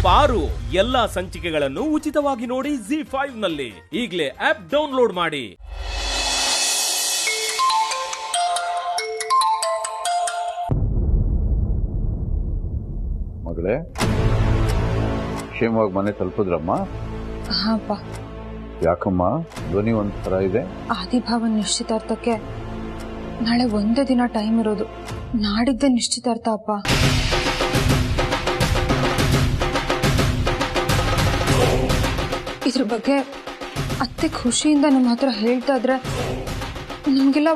ಪಾರು ಎಲ್ಲಾ ಸಂಚಿಕೆಗಳನ್ನು ಉಚಿತವಾಗಿ ನೋಡಿ ZEE5 ನಲ್ಲಿ. ಈಗಲೇ ಆಪ್ ಡೌನ್ಲೋಡ್ ಮಾಡಿ. ಮಗಳೇ, ಕ್ಷೇಮವಾಗಿ ಮನೆ ತಲುಪಿದ್ರಮ್ಮ? ಹಾಪ. ಯಾಕಮ್ಮ ಧ್ವನಿ ಒಂಥರ ಇದೆ? ಆದಿಭಾವನ್ ನಿಶ್ಚಿತಾರ್ಥಕ್ಕೆ ನಾಳೆ ಒಂದೇ ದಿನ ಟೈಮ್ ಇರೋದು. ನಾಡಿದ್ದೆ ನಿಶ್ಚಿತಾರ್ಥ ಅಪ್ಪ. ಇದ್ರ ಬಗ್ಗೆ ಅತ್ತೆ ಖುಷಿಯಿಂದ ನಮ್ಮ ಹತ್ರ ಹೇಳ್ತಾ ಇದ್ರೆ ನಮ್ಗೆಲ್ಲ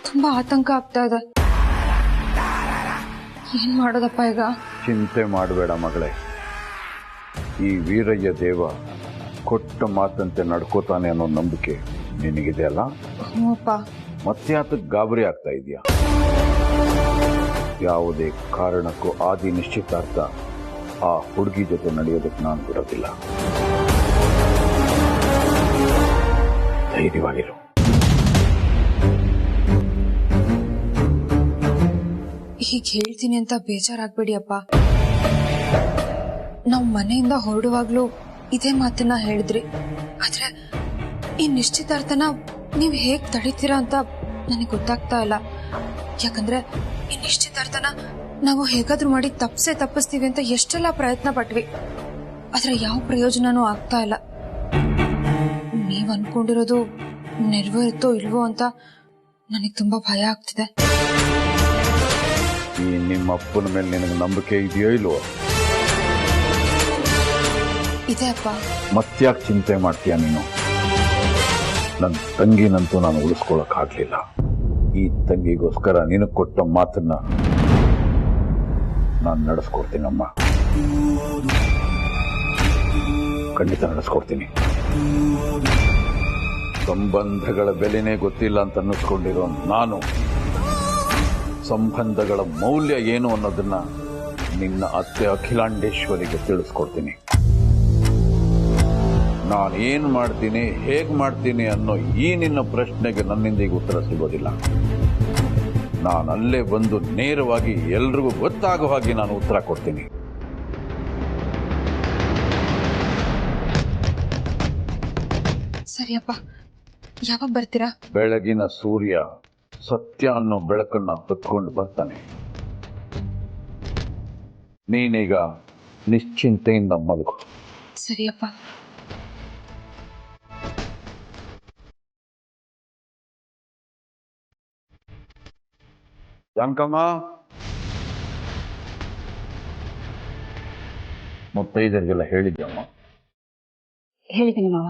ತುಂಬಾ ಆತಂಕ ಆಗ್ತಾ ಇದೆ. ಏನ್ ಮಾಡೋದಪ್ಪ ಈಗ? ಚಿಂತೆ ಮಾಡಬೇಡ ಮಗಳೇ. ಈ ವೀರಯ್ಯ ದೇವ ಕೊಟ್ಟ ಮಾತಂತೆ ನಡ್ಕೋತಾನೆ ಅನ್ನೋ ನಂಬಿಕೆ ನಿನಗಿದೆ ಅಲ್ಲ? ಹ್ಞೂಪ್ಪ. ಮತ್ತ್ಯಾತಕ್ಕೆ ಗಾಬರಿ ಆಗ್ತಾ ಇದೆಯಾ? ಯಾವುದೇ ಕಾರಣಕ್ಕೂ ಆದಿ ನಿಶ್ಚಿತಾರ್ಥ ಆ ಹುಡುಗಿ ಜೊತೆ ನಡೆಯೋದಕ್ಕೆ ನಾನು ಬಿಡೋದಿಲ್ಲ. ಧೈರ್ಯವಾಗಿರು. ಹೀಗೆ ಹೇಳ್ತೀನಿ ಅಂತ ಬೇಜಾರಾಗ್ಬೇಡಿ ಅಪ್ಪ. ನಾವು ಮನೆಯಿಂದ ಹೊರಡುವಾಗ್ಲೂ ಇದೇ ಮಾತನ್ನ ಹೇಳಿದ್ರಿ. ಆದ್ರೆ ಈ ನಿಶ್ಚಿತಾರ್ಥನ ನೀವು ಹೇಗ್ ತಡೀತೀರಾ ಅಂತ ನನಗೆ ಗೊತ್ತಾಗ್ತಾ ಇಲ್ಲ. ಯಾಕಂದ್ರೆ ಈ ನಿಶ್ಚಿತಾರ್ಥನ ನಾವು ಹೇಗಾದ್ರೂ ಮಾಡಿ ತಪ್ಪಿಸ್ತೀವಿ ಅಂತ ಎಷ್ಟೆಲ್ಲ ಪ್ರಯತ್ನ ಪಟ್ವಿ. ಆದ್ರೆ ಯಾವ ಪ್ರಯೋಜನನೂ ಆಗ್ತಾ ಇಲ್ಲ. ನೀವ್ ಅನ್ಕೊಂಡಿರೋದು ನೆರವೇರುತ್ತೋ ಇಲ್ವೋ ಅಂತ ನನಗೆ ತುಂಬಾ ಭಯ ಆಗ್ತಿದೆ. ಈ ನಿಮ್ಮ ಅಪ್ಪನ ಮೇಲೆ ನಿನಗೆ ನಂಬಿಕೆ ಇದೆಯೋ ಇಲ್ವೋ? ಇದೆ ಅಪ್ಪ. ಮತ್ತ್ಯಾಕೆ ಚಿಂತೆ ಮಾಡ್ತೀಯ ನೀನು? ನನ್ನ ತಂಗಿನಂತೂ ನಾನು ಉಳಿಸ್ಕೊಳಕ್ಕಾಗ್ಲಿಲ್ಲ. ಈ ತಂಗಿಗೋಸ್ಕರ ನಿನಗೆ ಕೊಟ್ಟ ಮಾತನ್ನ ನಾನು ನಡೆಸ್ಕೊಡ್ತೀನಮ್ಮ. ಖಂಡಿತ ನಡೆಸ್ಕೊಡ್ತೀನಿ. ಸಂಬಂಧಗಳ ಬೆಲೆನೇ ಗೊತ್ತಿಲ್ಲ ಅಂತ ಅನ್ನಿಸ್ಕೊಂಡಿರೋ ನಾನು ಸಂಬಂಧಗಳ ಮೌಲ್ಯ ಏನು ಅನ್ನೋದನ್ನ ನಿನ್ನ ಅತ್ತೆ ಅಖಿಲಾಂಡೇಶ್ವರಿಗೆ ತಿಳಿಸ್ಕೊಡ್ತೀನಿ. ನಾನು ಏನು ಮಾಡ್ತೀನಿ, ಹೇಗೆ ಮಾಡ್ತೀನಿ ಅನ್ನೋ ಈ ನಿನ್ನ ಪ್ರಶ್ನೆಗೆ ನನ್ನಿಂದ ಈಗ ಉತ್ತರ ಸಿಗೋದಿಲ್ಲ. ನಾನು ಅಲ್ಲೇ ಬಂದು ನೇರವಾಗಿ ಎಲ್ರಿಗೂ ಗೊತ್ತಾಗೋ ಹಾಗೆ ನಾನು ಉತ್ತರ ಕೊಡ್ತೀನಿ. ಸರಿಯಪ್ಪ, ಯಾವಾಗ ಬರ್ತೀರಾ? ಬೆಳಗಿನ ಸೂರ್ಯ ಸತ್ಯ ಅನ್ನೋ ಬೆಳಕನ್ನ ಹೊತ್ಕೊಂಡು ಬರ್ತಾನೆ. ನೀನೀಗ ನಿಶ್ಚಿಂತೆಯಿಂದ ಮಲಗು. ಸರಿಯಪ್ಪ. ಜಾನಕಮ್ಮ, ಮುತ್ತೈದರಿಗೆಲ್ಲ ಹೇಳಿದ್ಯಮ್ಮ? ಹೇಳಿದ್ದೀನಿ ಮಾವ.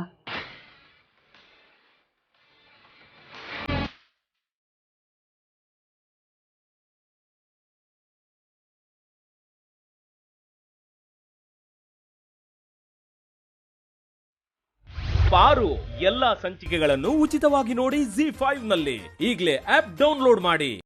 ಪಾರು ಎಲ್ಲಾ ಸಂಚಿಕೆಗಳನ್ನು ಉಚಿತವಾಗಿ ನೋಡಿ ZEE5 ನಲ್ಲಿ. ಈಗಲೇ ಆಪ್ ಡೌನ್ಲೋಡ್ ಮಾಡಿ.